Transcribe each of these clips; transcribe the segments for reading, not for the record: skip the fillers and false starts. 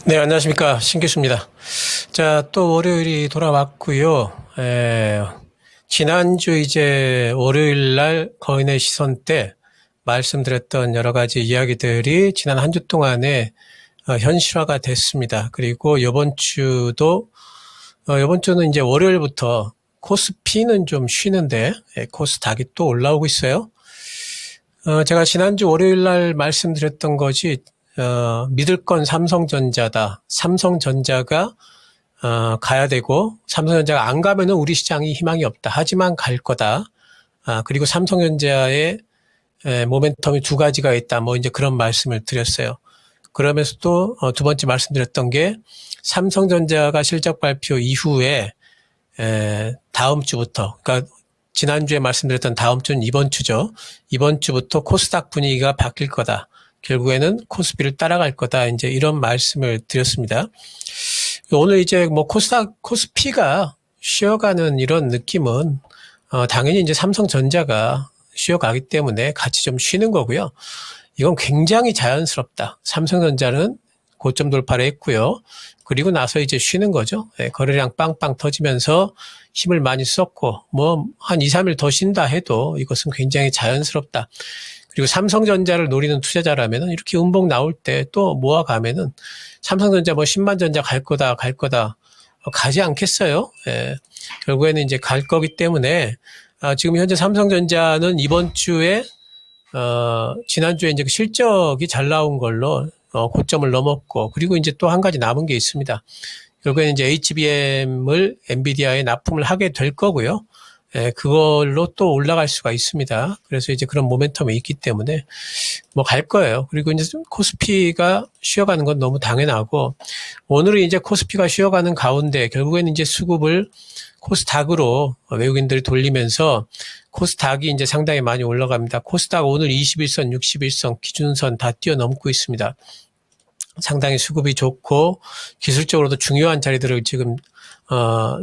네, 안녕하십니까. 신기수입니다. 자, 또 월요일이 돌아왔고요. 지난주 이제 월요일 날 거인의 시선 때 말씀드렸던 여러 가지 이야기들이 지난 한 주 동안에 현실화가 됐습니다. 그리고 이번 주는 이제 월요일부터 코스피는 좀 쉬는데, 코스닥이 또 올라오고 있어요. 제가 지난주 월요일 날 말씀드렸던 것이 믿을 건 삼성전자다. 삼성전자가 가야 되고 삼성전자가 안 가면은 우리 시장이 희망이 없다. 하지만 갈 거다. 그리고 삼성전자의 모멘텀이 두 가지가 있다. 뭐 이제 그런 말씀을 드렸어요. 그러면서 또 두 번째 말씀드렸던 게 삼성전자가 실적 발표 이후에 다음 주부터, 그러니까 지난주에 말씀드렸던 다음 주는 이번 주죠. 이번 주부터 코스닥 분위기가 바뀔 거다. 결국에는 코스피를 따라갈 거다. 이제 이런 말씀을 드렸습니다. 오늘 이제 뭐 코스피가 쉬어가는 이런 느낌은, 당연히 이제 삼성전자가 쉬어가기 때문에 같이 좀 쉬는 거고요. 이건 굉장히 자연스럽다. 삼성전자는 고점 돌파를 했고요. 그리고 나서 이제 쉬는 거죠. 거래량 빵빵 터지면서 힘을 많이 썼고, 뭐, 한 2, 3일 더 쉰다 해도 이것은 굉장히 자연스럽다. 그리고 삼성전자를 노리는 투자자라면은 이렇게 음봉 나올 때 또 모아가면은 삼성전자 뭐 10만 전자 갈 거다. 가지 않겠어요. 결국에는 이제 갈 거기 때문에, 지금 현재 삼성전자는 이번 주에, 지난주에 이제 그 실적이 잘 나온 걸로, 고점을 넘었고, 그리고 이제 또 한 가지 남은 게 있습니다. 결국에는 이제 HBM을 엔비디아에 납품을 하게 될 거고요. 그걸로 또 올라갈 수가 있습니다. 그래서 이제 그런 모멘텀이 있기 때문에 뭐 갈 거예요. 그리고 이제 코스피가 쉬어가는 건 너무 당연하고, 오늘은 이제 코스피가 쉬어가는 가운데 결국에는 이제 수급을 코스닥으로 외국인들이 돌리면서 코스닥이 이제 상당히 많이 올라갑니다. 코스닥 오늘 21선, 61선 기준선 다 뛰어넘고 있습니다. 상당히 수급이 좋고 기술적으로도 중요한 자리들을 지금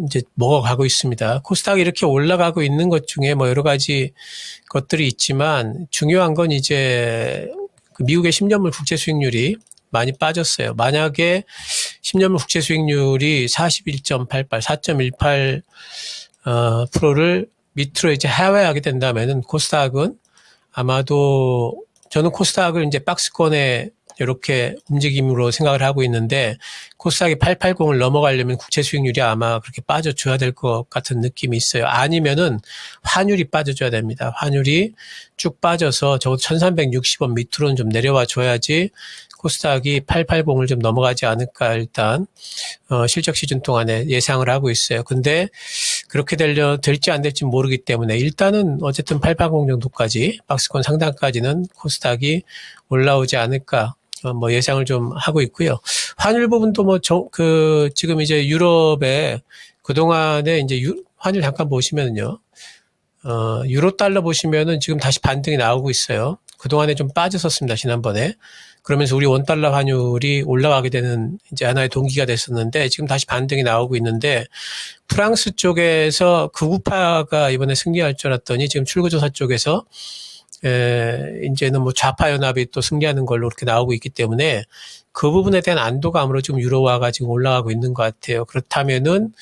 이제 먹어가고 있습니다. 코스닥이 이렇게 올라가고 있는 것 중에 뭐 여러 가지 것들이 있지만 중요한 건 이제 미국의 10년물 국채 수익률이 많이 빠졌어요. 만약에 10년물 국채 수익률이 41.88, 4.18%를 밑으로 이제 하회하게 된다면은 코스닥은 아마도, 저는 코스닥을 이제 박스권에 이렇게 움직임으로 생각을 하고 있는데, 코스닥이 880을 넘어가려면 국채 수익률이 아마 그렇게 빠져줘야 될 것 같은 느낌이 있어요. 아니면은 환율이 빠져줘야 됩니다. 환율이 쭉 빠져서 적어도 1360원 밑으로는 좀 내려와 줘야지 코스닥이 880을 좀 넘어가지 않을까, 일단 실적 시즌 동안에 예상을 하고 있어요. 근데 그렇게 될지 안 될지 모르기 때문에 일단은 어쨌든 880 정도까지, 박스권 상단까지는 코스닥이 올라오지 않을까 뭐 예상을 좀 하고 있고요. 환율 부분도 뭐 지금 이제 유럽에 그동안에 이제 환율 잠깐 보시면은요. 유로 달러 보시면은 지금 다시 반등이 나오고 있어요. 그동안에 좀 빠졌었습니다, 지난번에. 그러면서 우리 원달러 환율이 올라가게 되는 이제 하나의 동기가 됐었는데, 지금 다시 반등이 나오고 있는데, 프랑스 쪽에서 극우파가 이번에 승리할 줄 알았더니 지금 출구조사 쪽에서 이제는 뭐 좌파 연합이 또 승리하는 걸로 이렇게 나오고 있기 때문에 그 부분에 대한 안도감으로 지금 유로화가 지금 올라가고 있는 것 같아요. 그렇다면은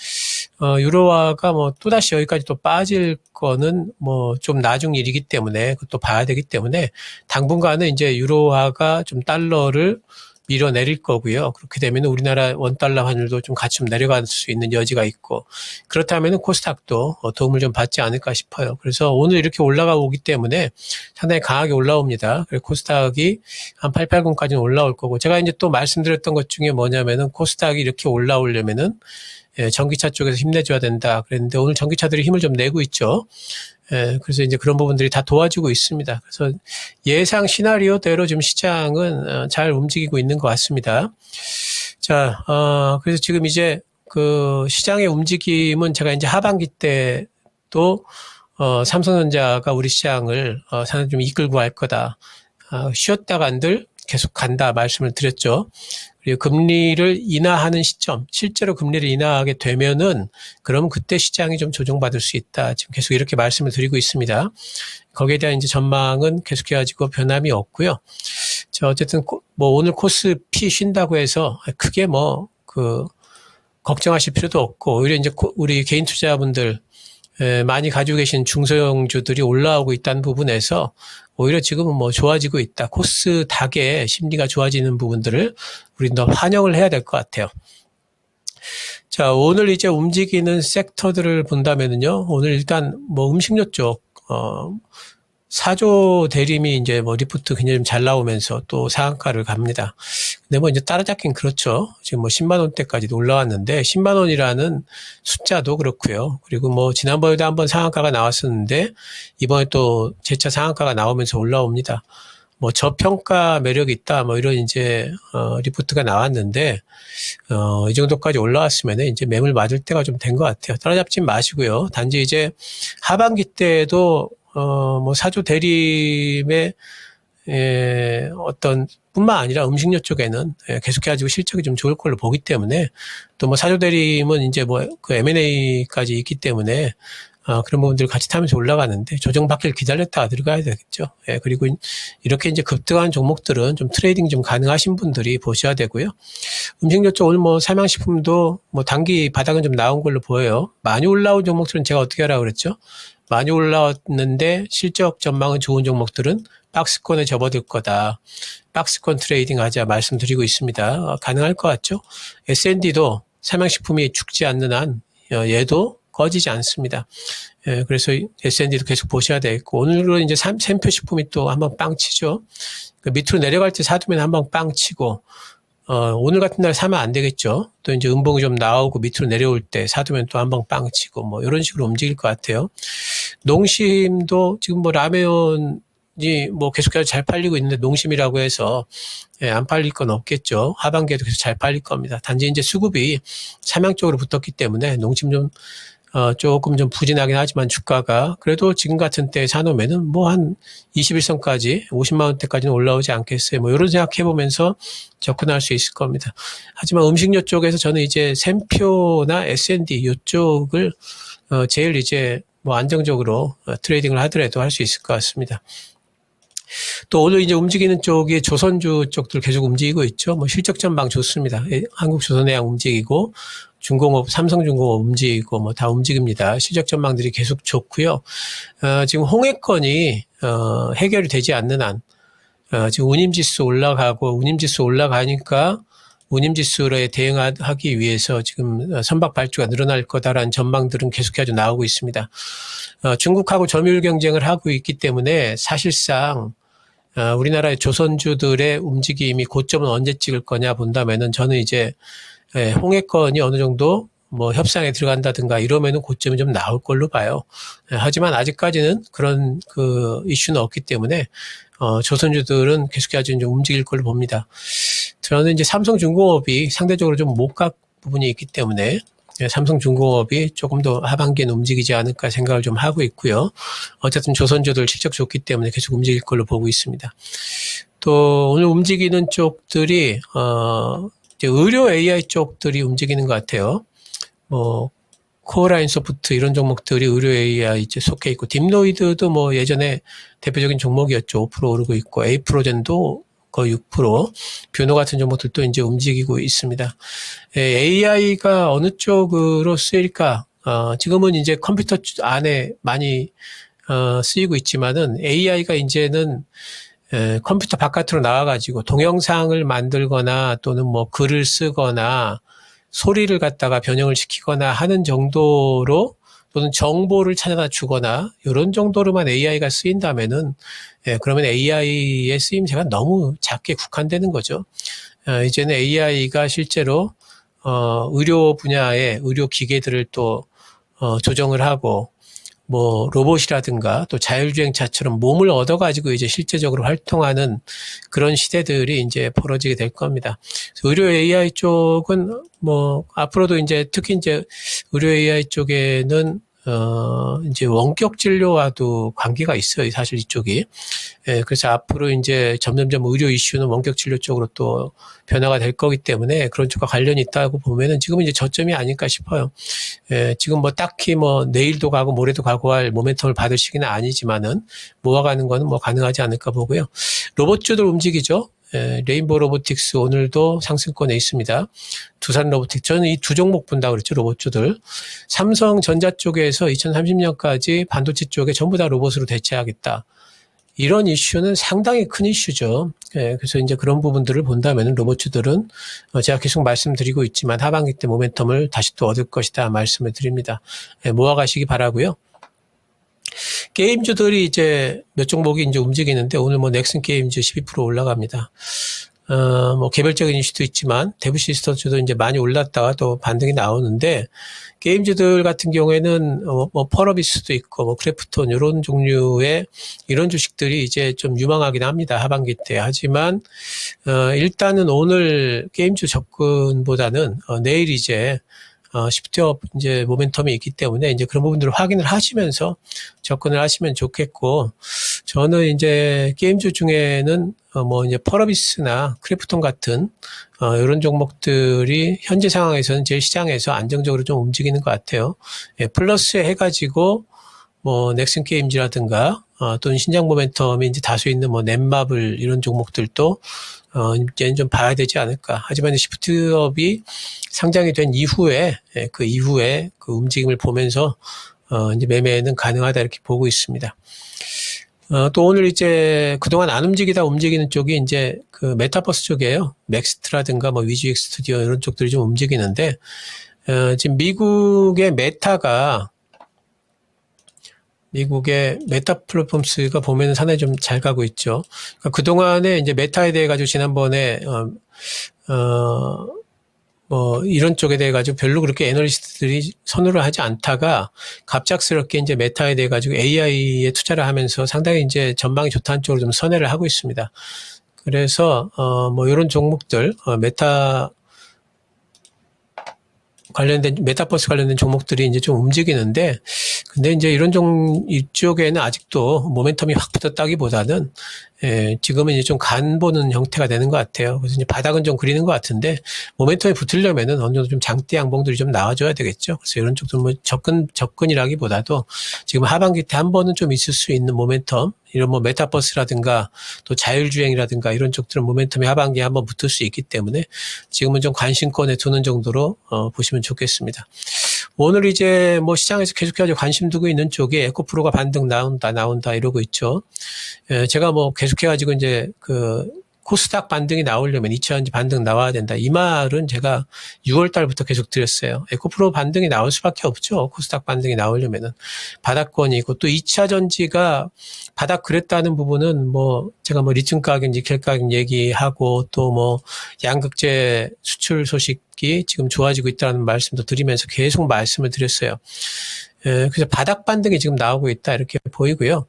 유로화가 뭐 또다시 여기까지 또 빠질 거는 뭐 좀 나중 일이기 때문에 그것도 봐야 되기 때문에 당분간은 이제 유로화가 좀 달러를 밀어내릴 거고요. 그렇게 되면 우리나라 원달러 환율도 좀 같이 좀 내려갈 수 있는 여지가 있고, 그렇다면 코스닥도 도움을 좀 받지 않을까 싶어요. 그래서 오늘 이렇게 올라가고 오기 때문에 상당히 강하게 올라옵니다. 그래서 코스닥이 한 880까지는 올라올 거고, 제가 이제 또 말씀드렸던 것 중에 뭐냐면은 코스닥이 이렇게 올라오려면은 전기차 쪽에서 힘내줘야 된다 그랬는데, 오늘 전기차들이 힘을 좀 내고 있죠. 그래서 이제 그런 부분들이 다 도와주고 있습니다. 그래서 예상 시나리오대로 좀 시장은 잘 움직이고 있는 것 같습니다. 자, 그래서 지금 이제 그 시장의 움직임은 제가 이제 하반기 때도 삼성전자가 우리 시장을 상당히 좀 이끌고 갈 거다. 쉬었다간들 계속 간다 말씀을 드렸죠. 그리고 금리를 인하하는 시점, 실제로 금리를 인하하게 되면은 그럼 그때 시장이 좀 조정받을 수 있다. 지금 계속 이렇게 말씀을 드리고 있습니다. 거기에 대한 이제 전망은 계속해가지고 변함이 없고요. 자, 어쨌든 뭐 오늘 코스 P 쉰다고 해서 크게 뭐 걱정하실 필요도 없고, 오히려 이제 우리 개인 투자자분들 많이 가지고 계신 중소형주들이 올라오고 있다는 부분에서 오히려 지금은 뭐 좋아지고 있다. 코스 닥의 심리가 좋아지는 부분들을 우리는 더 환영을 해야 될 것 같아요. 자, 오늘 이제 움직이는 섹터들을 본다면은요, 오늘 일단 뭐 음식료 쪽, 사조 대림이 이제 뭐 리포트 굉장히 좀 잘 나오면서 또 상한가를 갑니다. 근데 뭐 이제 따라잡긴 그렇죠. 지금 뭐 10만 원대까지도 올라왔는데 10만 원이라는 숫자도 그렇고요. 그리고 뭐 지난번에도 한번 상한가가 나왔었는데 이번에 또 재차 상한가가 나오면서 올라옵니다. 뭐 저평가 매력이 있다 뭐 이런 이제 리포트가 나왔는데 이 정도까지 올라왔으면 이제 매물 맞을 때가 좀 된 것 같아요. 따라잡지 마시고요. 단지 이제 하반기 때도 뭐 사조 대림의 어떤 뿐만 아니라 음식료 쪽에는 계속해가지고 실적이 좀 좋을 걸로 보기 때문에 또 뭐 사조 대림은 이제 뭐 그 M&A까지 있기 때문에 그런 부분들 같이 타면서 올라가는데 조정받기를 기다렸다가 들어가야 되겠죠. 그리고 이렇게 이제 급등한 종목들은 좀 트레이딩 좀 가능하신 분들이 보셔야 되고요. 음식료 쪽 오늘 뭐 삼양식품도 뭐 단기 바닥은 좀 나온 걸로 보여요. 많이 올라온 종목들은 제가 어떻게 하라고 그랬죠? 많이 올라왔는데 실적 전망은 좋은 종목들은 박스권에 접어들 거다. 박스권 트레이딩 하자 말씀드리고 있습니다. 가능할 것 같죠? S&D도 삼양식품이 죽지 않는 한 얘도 꺼지지 않습니다. 그래서 S&D도 계속 보셔야 되겠고, 오늘은 이제 샘표식품이 또 한번 빵 치죠. 밑으로 내려갈 때 사두면 한번 빵 치고, 오늘 같은 날 사면 안 되겠죠. 또 이제 음봉이 좀 나오고 밑으로 내려올 때 사두면 또 한번 빵 치고, 뭐 이런 식으로 움직일 것 같아요. 농심도 지금 뭐 라면이 뭐 계속해서 잘 팔리고 있는데 농심이라고 해서 안 팔릴 건 없겠죠. 하반기에도 계속 잘 팔릴 겁니다. 단지 이제 수급이 삼양 쪽으로 붙었기 때문에 농심 좀 조금 좀 부진하긴 하지만 주가가 그래도 지금 같은 때 사놓으면은 뭐 한 21선까지 50만 원대까지는 올라오지 않겠어요. 뭐 이런 생각해 보면서 접근할 수 있을 겁니다. 하지만 음식료 쪽에서 저는 이제 샘표나 S&D 이쪽을 제일 이제 뭐 안정적으로 트레이딩을 하더라도 할 수 있을 것 같습니다. 또 오늘 이제 움직이는 쪽이 조선주 쪽들 계속 움직이고 있죠. 뭐 실적 전망 좋습니다. 한국조선해양 움직이고 중공업, 삼성중공업 움직이고 뭐 다 움직입니다. 실적 전망들이 계속 좋고요. 지금 홍해권이 해결이 되지 않는 한 지금 운임지수 올라가고 운임지수 올라가니까 운임지수에 대응하기 위해서 지금 선박 발주가 늘어날 거다라는 전망들은 계속해서 나오고 있습니다. 중국하고 점유율 경쟁을 하고 있기 때문에 사실상 우리나라의 조선주들의 움직임이 고점은 언제 찍을 거냐 본다면은 저는 이제 홍해권이 어느 정도 뭐 협상에 들어간다든가 이러면은 고점이 좀 나올 걸로 봐요. 하지만 아직까지는 그런 이슈는 없기 때문에 조선주들은 계속해서 좀 움직일 걸로 봅니다. 저는 이제 삼성중공업이 상대적으로 좀 못각 부분이 있기 때문에 삼성중공업이 조금 더 하반기에는 움직이지 않을까 생각을 좀 하고 있고요. 어쨌든 조선주들 실적 좋기 때문에 계속 움직일 걸로 보고 있습니다. 또 오늘 움직이는 쪽들이 이제 의료 AI 쪽들이 움직이는 것 같아요. 뭐 코어라인 소프트 이런 종목들이 의료 AI 이제 속해 있고 딥노이드도 뭐 예전에 대표적인 종목이었죠. 5% 오르고 있고 에이프로젠도 거의 6%, 뷰노 같은 종목들도 이제 움직이고 있습니다. AI가 어느 쪽으로 쓰일까? 지금은 이제 컴퓨터 안에 많이 쓰이고 있지만은 AI가 이제는 컴퓨터 바깥으로 나와가지고 동영상을 만들거나 또는 뭐 글을 쓰거나 소리를 갖다가 변형을 시키거나 하는 정도로 또는 정보를 찾아다 주거나 이런 정도로만 AI가 쓰인다면은 그러면 AI의 쓰임새가 너무 작게 국한되는 거죠. 이제는 AI가 실제로 의료 분야의 의료 기계들을 또 조정을 하고 뭐 로봇이라든가 또 자율주행차처럼 몸을 얻어가지고 이제 실제적으로 활동하는 그런 시대들이 이제 벌어지게 될 겁니다. 의료 AI 쪽은 뭐 앞으로도 이제 특히 이제 의료 AI 쪽에는 이제 원격 진료와도 관계가 있어요. 사실 이쪽이. 그래서 앞으로 이제 점점점 의료 이슈는 원격 진료 쪽으로 또 변화가 될 거기 때문에 그런 쪽과 관련이 있다고 보면은 지금은 이제 저점이 아닐까 싶어요. 지금 뭐 딱히 뭐 내일도 가고 모레도 가고 할 모멘텀을 받을 시기는 아니지만은 모아가는 거는 뭐 가능하지 않을까 보고요. 로봇주들 움직이죠. 레인보우 로보틱스 오늘도 상승권에 있습니다. 두산 로보틱스. 저는 이 두 종목 본다고 그랬죠. 로봇주들. 삼성전자 쪽에서 2030년까지 반도체 쪽에 전부 다 로봇으로 대체하겠다. 이런 이슈는 상당히 큰 이슈죠. 그래서 이제 그런 부분들을 본다면 로봇주들은 제가 계속 말씀드리고 있지만 하반기 때 모멘텀을 다시 또 얻을 것이다 말씀을 드립니다. 모아가시기 바라고요. 게임주들이 이제 몇 종목이 이제 움직이는데 오늘 뭐 넥슨 게임즈 12% 올라갑니다. 뭐 개별적인 이슈도 있지만 대부 시스템주도 이제 많이 올랐다가 또 반등이 나오는데 게임주들 같은 경우에는 뭐 펄어비스도 있고 뭐 크래프톤 이런 종류의 이런 주식들이 이제 좀 유망하긴 합니다. 하반기 때. 하지만 일단은 오늘 게임주 접근보다는 내일 이제 시프트업 이제 모멘텀이 있기 때문에 이제 그런 부분들을 확인을 하시면서 접근을 하시면 좋겠고, 저는 이제 게임주 중에는 뭐 이제 펄어비스나 크래프톤 같은 이런 종목들이 현재 상황에서는 제일 시장에서 안정적으로 좀 움직이는 것 같아요. 플러스 해가지고 뭐 넥슨 게임즈라든가 또는 신장 모멘텀이 이제 다수 있는 뭐 넷마블 이런 종목들도 이제는 좀 봐야 되지 않을까. 하지만 시프트업이 상장이 된 이후에 그 이후에 그 움직임을 보면서 이제 매매는 가능하다 이렇게 보고 있습니다. 또 오늘 이제 그동안 안 움직이다 움직이는 쪽이 이제 그 메타버스 쪽이에요. 맥스트라든가 뭐 위즈익 스튜디오 이런 쪽들이 좀 움직이는데 지금 미국의 메타 플랫폼스가 보면은 상당히 좀 잘 가고 있죠. 그러니까 그동안에 이제 메타에 대해 가지고 지난번에, 뭐, 이런 쪽에 대해 가지고 별로 그렇게 애널리스트들이 선호를 하지 않다가 갑작스럽게 이제 메타에 대해 가지고 AI에 투자를 하면서 상당히 이제 전망이 좋다는 쪽으로 좀 선회를 하고 있습니다. 그래서, 뭐, 이런 종목들, 메타버스 관련된 종목들이 이제 좀 움직이는데, 근데 이제 이쪽에는 아직도 모멘텀이 확 붙었다기보다는, 지금은 이제 좀 간 보는 형태가 되는 것 같아요. 그래서 이제 바닥은 좀 그리는 것 같은데, 모멘텀이 붙으려면은 어느 정도 좀 장대 양봉들이 좀 나와줘야 되겠죠. 그래서 이런 쪽도 뭐 접근이라기보다도 지금 하반기 때 한 번은 좀 있을 수 있는 모멘텀, 이런 뭐 메타버스라든가 또 자율주행이라든가 이런 쪽들은 모멘텀이 하반기에 한번 붙을 수 있기 때문에 지금은 좀 관심권에 두는 정도로 보시면 좋겠습니다. 오늘 이제 뭐 시장에서 계속해서 관심 두고 있는 쪽에 에코프로가 반등 나온다 이러고 있죠. 제가 뭐 계속해가지고 이제 그 코스닥 반등이 나오려면 2차전지 반등 나와야 된다. 이 말은 제가 6월 달부터 계속 드렸어요. 에코프로 반등이 나올 수밖에 없죠. 코스닥 반등이 나오려면은. 바닥권이고 또 2차전지가 바닥 그랬다는 부분은 뭐 제가 뭐 리튬 가격, 니켈 가격 얘기하고 또 뭐 양극재 수출 소식이 지금 좋아지고 있다는 말씀도 드리면서 계속 말씀을 드렸어요. 그래서 바닥 반등이 지금 나오고 있다 이렇게 보이고요.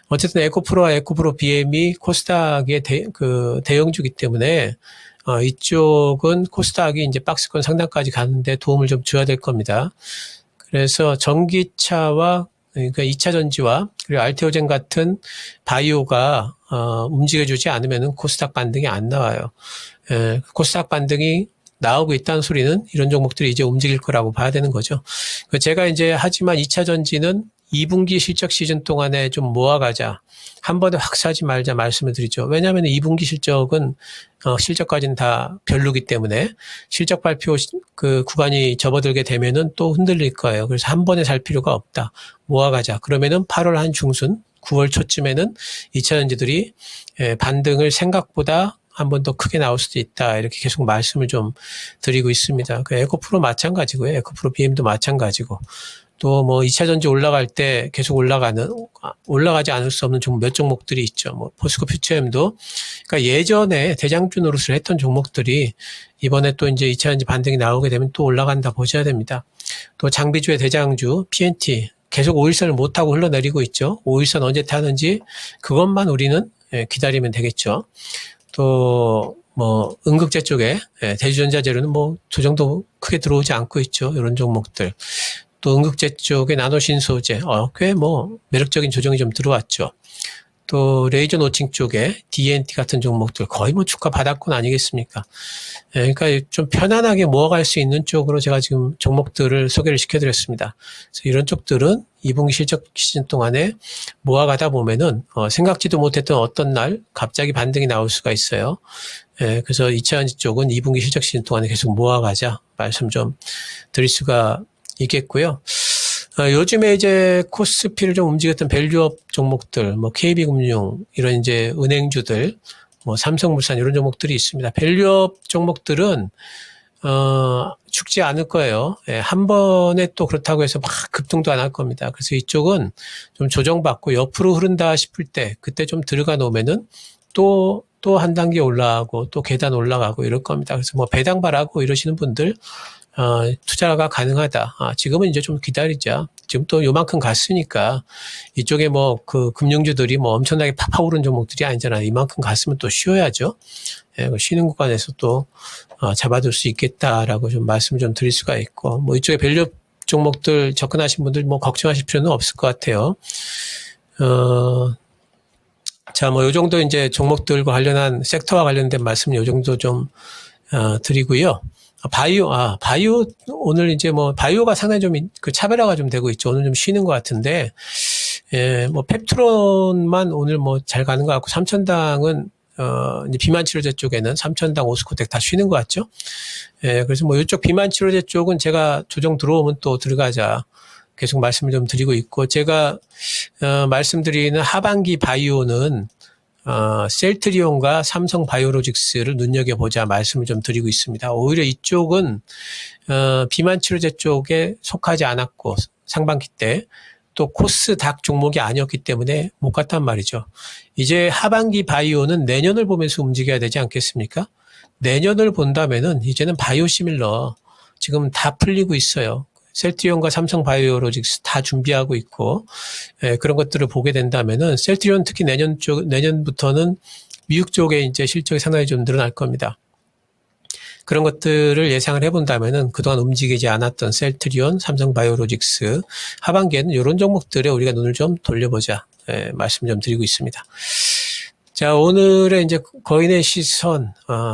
어쨌든 에코프로와 에코프로 BM이 코스닥의 대형주기 때문에 이쪽은 코스닥이 이제 박스권 상단까지 가는데 도움을 좀 줘야 될 겁니다. 그래서 전기차와 그러니까 2차 전지와 그리고 알테오젠 같은 바이오가 움직여주지 않으면은 코스닥 반등이 안 나와요. 코스닥 반등이 나오고 있다는 소리는 이런 종목들이 이제 움직일 거라고 봐야 되는 거죠. 제가 이제 하지만 2차 전지는 2분기 실적 시즌 동안에 좀 모아가자. 한 번에 확 사지 말자 말씀을 드리죠. 왜냐하면 2분기 실적은 실적까지는 다 별로기 때문에 실적 발표 그 구간이 접어들게 되면은 또 흔들릴 거예요. 그래서 한 번에 살 필요가 없다. 모아가자. 그러면은 8월 한 중순, 9월 초쯤에는 2차 전지들이 반등을 생각보다 한 번 더 크게 나올 수도 있다. 이렇게 계속 말씀을 좀 드리고 있습니다. 그 에코프로 마찬가지고요. 에코프로 BM도 마찬가지고. 또 뭐 2차 전지 올라갈 때 계속 올라가지 않을 수 없는 몇 종목들이 있죠. 뭐 포스코 퓨처엠도 그러니까 예전에 대장주 노릇을 했던 종목들이 이번에 또 이제 2차 전지 반등이 나오게 되면 또 올라간다 보셔야 됩니다. 또 장비주의 대장주 PNT 계속 5일선을 못하고 흘러내리고 있죠. 5일선 언제 타는지 그것만 우리는 기다리면 되겠죠. 또 뭐 음극재 쪽에 대주전자 재료는 뭐 조정도 크게 들어오지 않고 있죠. 이런 종목들. 또 음극재 쪽에 나노신소재 꽤 뭐 매력적인 조정이 좀 들어왔죠. 또 레이저 노칭 쪽에 DNT 같은 종목들 거의 뭐 주가 바닥권 아니겠습니까? 그러니까 좀 편안하게 모아갈 수 있는 쪽으로 제가 지금 종목들을 소개를 시켜드렸습니다. 그래서 이런 쪽들은 2분기 실적 시즌 동안에 모아가다 보면은 생각지도 못했던 어떤 날 갑자기 반등이 나올 수가 있어요. 그래서 2차전지 쪽은 2분기 실적 시즌 동안에 계속 모아가자 말씀 좀 드릴 수가 있겠고요. 요즘에 이제 코스피를 좀 움직였던 밸류업 종목들, 뭐 KB금융 이런 이제 은행주들, 뭐 삼성물산 이런 종목들이 있습니다. 밸류업 종목들은 죽지 않을 거예요. 한 번에 또 그렇다고 해서 막 급등도 안 할 겁니다. 그래서 이쪽은 좀 조정받고 옆으로 흐른다 싶을 때 그때 좀 들어가 놓으면은 또 한 단계 올라가고 또 계단 올라가고 이럴 겁니다. 그래서 뭐 배당발하고 이러시는 분들 투자가 가능하다. 지금은 이제 좀 기다리자. 지금 또 요만큼 갔으니까 이쪽에 뭐 그 금융주들이 뭐 엄청나게 팍팍 오른 종목들이 아니잖아요. 이만큼 갔으면 또 쉬어야죠. 쉬는 구간에서 또 잡아둘 수 있겠다라고 좀 말씀을 좀 드릴 수가 있고, 뭐 이쪽에 밸류 종목들 접근하신 분들 뭐 걱정하실 필요는 없을 것 같아요. 자, 뭐 요 정도 이제 종목들과 관련한 섹터와 관련된 말씀 요 정도 좀 드리고요. 바이오 오늘 이제 뭐 바이오가 상당히 좀 그 차별화가 좀 되고 있죠. 오늘 좀 쉬는 것 같은데, 뭐 펩트론만 오늘 뭐 잘 가는 것 같고, 삼천당은 이제 비만 치료제 쪽에는 삼천당, 오스코텍 다 쉬는 것 같죠. 그래서 뭐 이쪽 비만 치료제 쪽은 제가 조정 들어오면 또 들어가자 계속 말씀을 좀 드리고 있고, 제가 말씀드리는 하반기 바이오는 셀트리온과 삼성 바이오로직스를 눈여겨보자 말씀을 좀 드리고 있습니다. 오히려 이쪽은 비만 치료제 쪽에 속하지 않았고 상반기 때 또 코스닥 종목이 아니었기 때문에 못 갔단 말이죠. 이제 하반기 바이오는 내년을 보면서 움직여야 되지 않겠습니까? 내년을 본다면은 이제는 바이오 시밀러 지금 다 풀리고 있어요. 셀트리온과 삼성 바이오로직스 다 준비하고 있고, 그런 것들을 보게 된다면은 셀트리온 특히 내년부터는 미국 쪽에 이제 실적이 상당히 좀 늘어날 겁니다. 그런 것들을 예상을 해본다면은 그동안 움직이지 않았던 셀트리온, 삼성 바이오로직스 하반기에는 이런 종목들에 우리가 눈을 좀 돌려보자 말씀 좀 드리고 있습니다. 자, 오늘의 이제 거인의 시선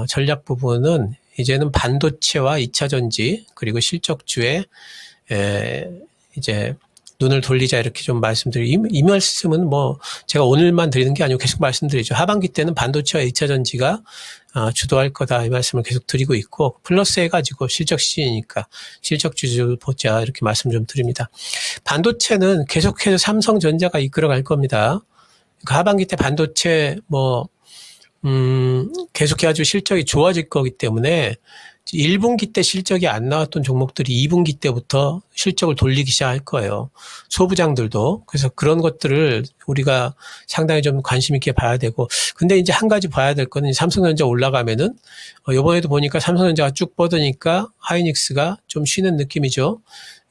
전략 부분은 이제는 반도체와 2차 전지 그리고 실적주에 이제 눈을 돌리자 이렇게 좀 말씀드리고, 이 말씀은 뭐 제가 오늘만 드리는 게 아니고 계속 말씀드리죠. 하반기 때는 반도체와 2차 전지가 주도할 거다 이 말씀을 계속 드리고 있고, 플러스 해가지고 실적 시즌이니까 실적주를 보자 이렇게 말씀 좀 드립니다. 반도체는 계속해서 삼성전자가 이끌어갈 겁니다. 그러니까 하반기 때 반도체 뭐 계속해가지고 실적이 좋아질 거기 때문에 1분기 때 실적이 안 나왔던 종목들이 2분기 때부터 실적을 돌리기 시작할 거예요. 소부장들도. 그래서 그런 것들을 우리가 상당히 좀 관심 있게 봐야 되고, 근데 이제 한 가지 봐야 될 거는 삼성전자 올라가면은 이번에도 보니까 삼성전자가 쭉 뻗으니까 하이닉스가 좀 쉬는 느낌이죠.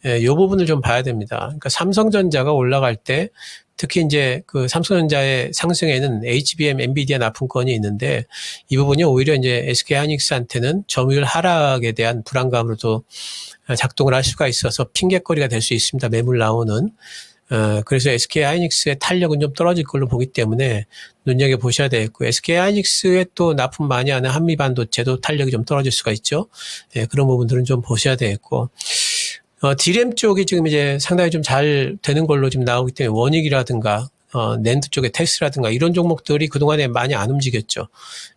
이 부분을 좀 봐야 됩니다. 그러니까 삼성전자가 올라갈 때 특히 이제 그 삼성전자의 상승에는 HBM, 엔비디아 납품권이 있는데, 이 부분이 오히려 이제 SK 하이닉스한테는 점유율 하락에 대한 불안감으로도 작동을 할 수가 있어서 핑계거리가 될 수 있습니다. 매물 나오는. 그래서 SK 하이닉스의 탄력은 좀 떨어질 걸로 보기 때문에 눈여겨보셔야 되겠고, SK 하이닉스에 또 납품 많이 하는 한미반도체도 탄력이 좀 떨어질 수가 있죠. 그런 부분들은 좀 보셔야 되겠고, D램 쪽이 지금 이제 상당히 좀 잘 되는 걸로 지금 나오기 때문에 원익이라든가, 낸드 쪽의 텍스라든가 이런 종목들이 그동안에 많이 안 움직였죠.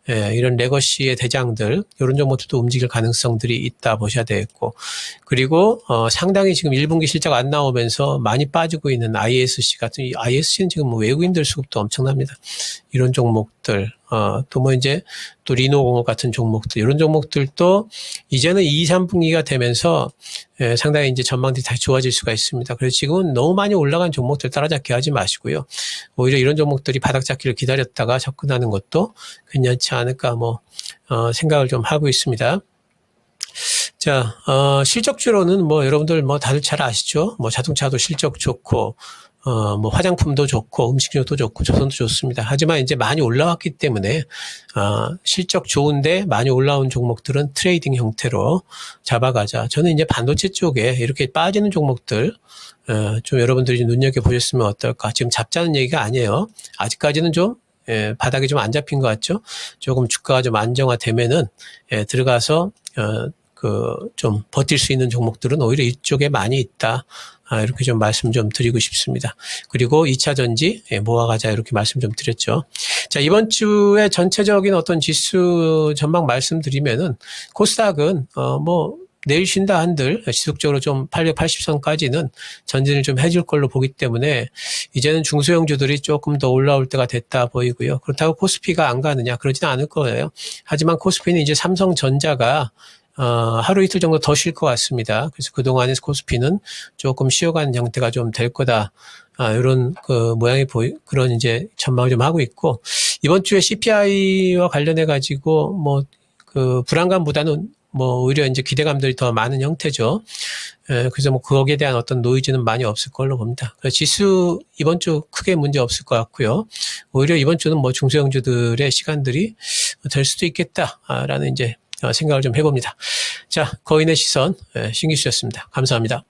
이런 레거시의 대장들, 이런 종목들도 움직일 가능성들이 있다 보셔야 되겠고, 그리고, 상당히 지금 1분기 실적 안 나오면서 많이 빠지고 있는 ISC 같은, 이 ISC는 지금 뭐 외국인들 수급도 엄청납니다. 이런 종목들, 또 뭐 이제 또 리노공업 같은 종목들, 이런 종목들도 이제는 2, 3분기가 되면서 상당히 이제 전망들이 다시 좋아질 수가 있습니다. 그래서 지금은 너무 많이 올라간 종목들 따라잡기 하지 마시고요. 오히려 이런 종목들이 바닥 잡기를 기다렸다가 접근하는 것도 괜찮지 않을까 뭐 생각을 좀 하고 있습니다. 자, 실적주로는 뭐 여러분들 뭐 다들 잘 아시죠? 뭐 자동차도 실적 좋고, 뭐 화장품도 좋고 음식료도 좋고 조선도 좋습니다. 하지만 이제 많이 올라왔기 때문에 실적 좋은데 많이 올라온 종목들은 트레이딩 형태로 잡아가자. 저는 이제 반도체 쪽에 이렇게 빠지는 종목들 좀 여러분들이 눈여겨보셨으면 어떨까. 지금 잡자는 얘기가 아니에요. 아직까지는 좀 바닥이 좀 안 잡힌 것 같죠. 조금 주가가 좀 안정화되면은 들어가서 좀 버틸 수 있는 종목들은 오히려 이쪽에 많이 있다. 이렇게 좀 말씀 좀 드리고 싶습니다. 그리고 2차 전지 모아가자 이렇게 말씀 좀 드렸죠. 자, 이번 주에 전체적인 어떤 지수 전망 말씀드리면은 코스닥은 내일 쉰다 한들 지속적으로 좀 880선까지는 전진을 좀 해줄 걸로 보기 때문에 이제는 중소형주들이 조금 더 올라올 때가 됐다 보이고요. 그렇다고 코스피가 안 가느냐 그러지는 않을 거예요. 하지만 코스피는 이제 삼성전자가 하루 이틀 정도 더 쉴 것 같습니다. 그래서 그동안에 코스피는 조금 쉬어가는 형태가 좀 될 거다. 이런 모양이 그런 이제 전망을 좀 하고 있고, 이번 주에 CPI와 관련해 가지고 불안감보다는 오히려 이제 기대감들이 더 많은 형태죠. 그래서 거기에 대한 어떤 노이즈는 많이 없을 걸로 봅니다. 지수 이번 주 크게 문제 없을 것 같고요. 오히려 이번 주는 중소형주들의 시간들이 될 수도 있겠다라는 이제 생각을 좀 해봅니다. 자, 거인의 시선 신기수였습니다. 감사합니다.